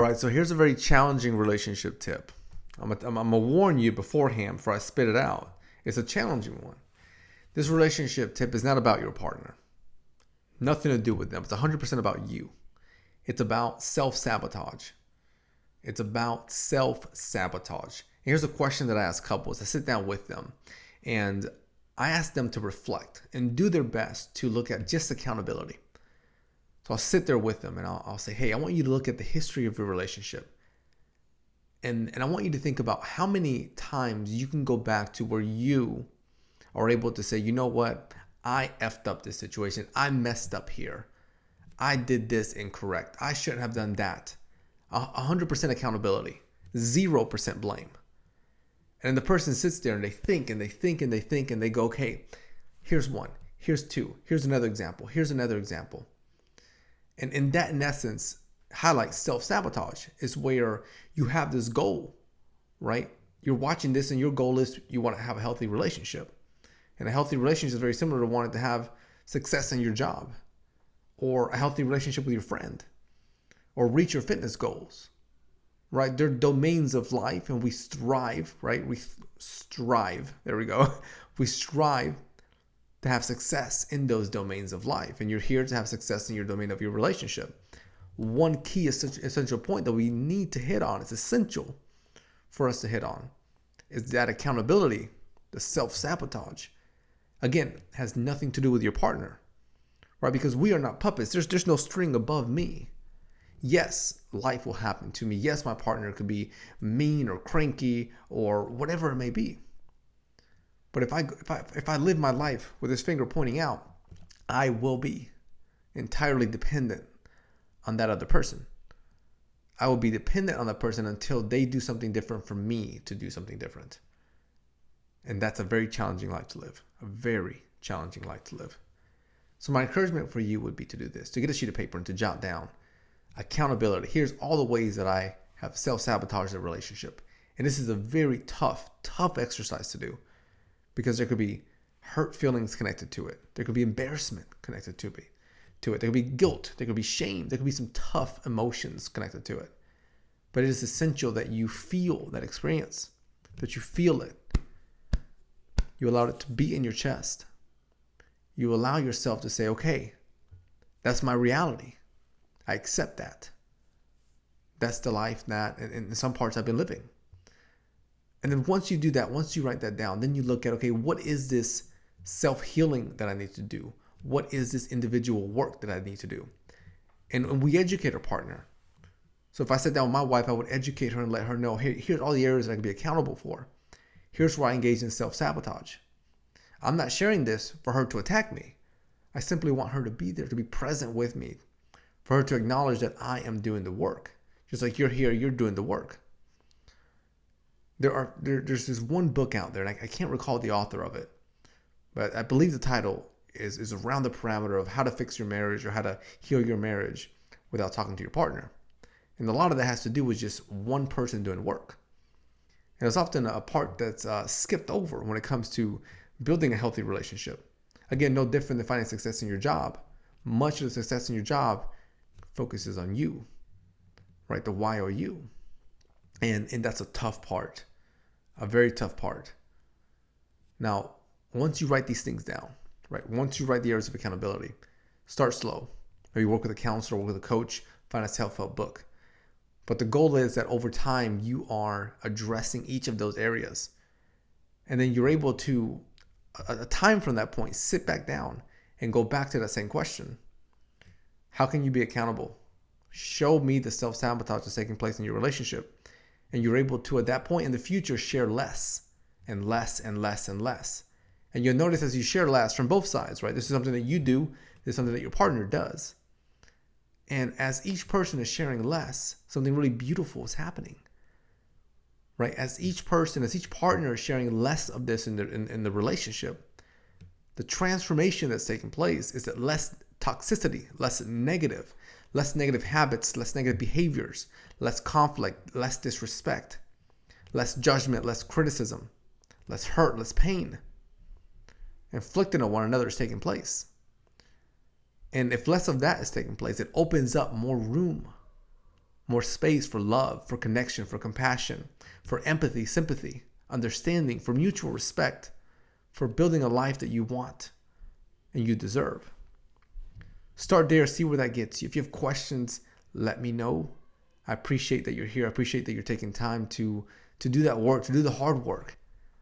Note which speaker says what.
Speaker 1: right, so here's a very challenging relationship tip. I'm gonna warn you beforehand before I spit it out. It's a challenging one. This relationship tip is not about your partner. Nothing to do with them. It's 100% about you. It's about self-sabotage. It's about self-sabotage. Here's a question that I ask couples. I sit down with them and I ask them to reflect and do their best to look at just accountability. So I'll sit there with them and I'll say, hey, I want you to look at the history of your relationship. And I want you to think about how many times you can go back to where you are able to say, you know what? I effed up this situation. I messed up here. I did this incorrect. I shouldn't have done that. 100% accountability, 0% blame. And the person sits there and they think and they think and they think and they go, okay, here's one, here's two, here's another example, here's another example. And that in essence highlights self-sabotage. Is where you have this goal, right? You're watching this and your goal is you want to have a healthy relationship. And a healthy relationship is very similar to wanting to have success in your job or a healthy relationship with your friend or reach your fitness goals, right? They're domains of life and we strive, right? We strive, there we go. We strive to have success in those domains of life. And you're here to have success in your domain of your relationship. One key essential point that we need to hit on, it's essential for us to hit on, is that accountability, the self-sabotage. Again, has nothing to do with your partner, right? Because we are not puppets. There's no string above me. Yes, life will happen to me. Yes, my partner could be mean or cranky or whatever it may be. But if I live my life with this finger pointing out, I will be entirely dependent on that other person. I will be dependent on that person until they do something different for me to do something different. And that's a very challenging life to live. A very challenging life to live. So my encouragement for you would be to do this, to get a sheet of paper and to jot down accountability. Here's all the ways that I have self-sabotaged a relationship. And this is a very tough exercise to do. Because there could be hurt feelings connected to it. There could be embarrassment connected to it. There could be guilt. There could be shame. There could be some tough emotions connected to it. But it is essential that you feel that experience, that you feel it. You allow it to beat in your chest. You allow yourself to say, okay, that's my reality. I accept that. That's the life that in some parts I've been living. And then once you do that, once you write that down, then you look at, okay, what is this self-healing that I need to do? What is this individual work that I need to do? And we educate our partner. So if I sat down with my wife, I would educate her and let her know, here's all the areas that I can be accountable for. Here's where I engage in self-sabotage. I'm not sharing this for her to attack me. I simply want her to be there, to be present with me, for her to acknowledge that I am doing the work. Just like you're here, you're doing the work. There's this one book out there, and I can't recall the author of it, but I believe the title is around the parameter of how to fix your marriage or how to heal your marriage without talking to your partner. And a lot of that has to do with just one person doing work. And it's often a part that's skipped over when it comes to building a healthy relationship. Again, no different than finding success in your job. Much of the success in your job focuses on you, right? The why are you? And that's a tough part, a very tough part. Now, once you write these things down, right? Once you write the areas of accountability, start slow. Maybe work with a counselor, work with a coach, find a self-help book. But the goal is that over time, you are addressing each of those areas. And then you're able to, a time from that point, sit back down and go back to that same question. How can you be accountable? Show me the self-sabotage that's taking place in your relationship. And you're able to, at that point in the future, share less and less and less and less. And you'll notice as you share less from both sides, right? This is something that you do. This is something that your partner does. And as each person is sharing less, something really beautiful is happening, right? As each partner is sharing less of this in the relationship, the transformation that's taking place is that less toxicity, less negative habits, less negative behaviors, less conflict, less disrespect, less judgment, less criticism, less hurt, less pain inflicted on one another is taking place. And if less of that is taking place, it opens up more room, more space for love, for connection, for compassion, for empathy, sympathy, understanding, for mutual respect, for building a life that you want and you deserve. Start there, see where that gets you. If you have questions, let me know. I appreciate that you're here. I appreciate that you're taking time to do that work, to do the hard work,